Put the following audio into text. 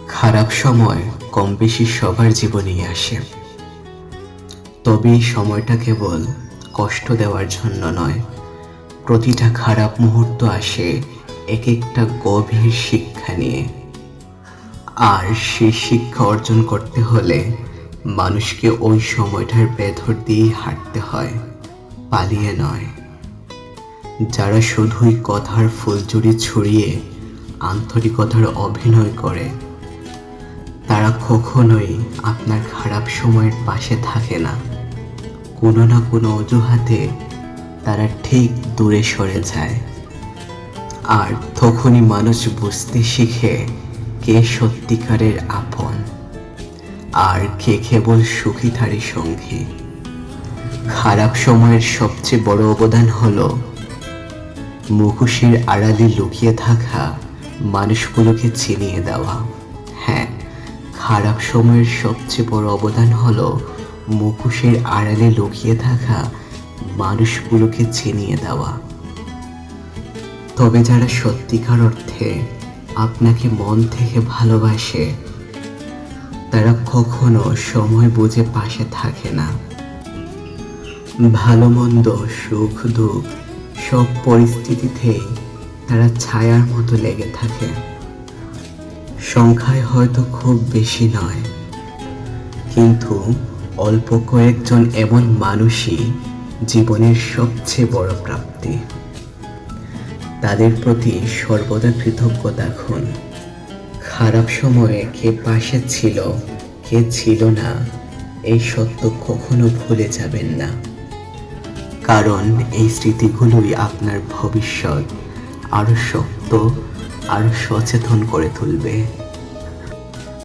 খারাপ সময় কম বেশি সবার জীবনেই আসে, তবে এই সময়টা কেবল কষ্ট দেওয়ার জন্য নয়। প্রতিটা খারাপ মুহূর্ত আসে এক একটা গভীর শিক্ষা নিয়ে, আর সেই শিক্ষা অর্জন করতে হলে মানুষকে ওই সময়টার ভেতর দিয়েই হাঁটতে হয়, পালিয়ে নয়। যারা শুধুই কথার ফুলঝুরি ছড়িয়ে আন্তরিকতার অভিনয় করে, তারা কখনোই আপনার খারাপ সময়ের পাশে থাকে না। কোনো না কোনো অজুহাতে তারা ঠিক দূরে সরে যায়। আর তখনই মানুষ বুঝতে শিখে কে সত্যিকারের আপন আর কে কেবল সুখী সঙ্গী। খারাপ সময়ের সবচেয়ে বড় অবদান হলো মুখোশের আড়ালে লুকিয়ে থাকা মানুষগুলোকে চিনিয়ে দেওয়া। হ্যাঁ, খারাপ সময়ের সবচেয়ে বড় অবদান হলো মুখোশের আড়ালে লুকিয়ে থাকা মানুষগুলোকে চিনিয়ে দেওয়া। তবে যারা সত্যিকার অর্থে আপনাকে মন থেকে ভালোবাসে, তারা কখনো সময় বুঝে পাশে থাকে না। ভালো মন্দ, সুখ দুঃখ সব পরিস্থিতিতেই তারা ছায়ার মতো লেগে থাকে। সংখ্যায় হয়তো খুব বেশি নয়, কিন্তু অল্প কয়েকজন এমন মানুষই জীবনের সবচেয়ে বড় প্রাপ্তি। তাদের প্রতি সর্বদা কৃতজ্ঞ থাকুন। খারাপ সময়ে কে পাশে ছিল, কে ছিল না, এই সত্য কখনো ভুলে যাবেন না। কারণ এই স্মৃতিগুলোই আপনার ভবিষ্যৎ আরো শক্ত, আরো সচেতন করে তুলবে।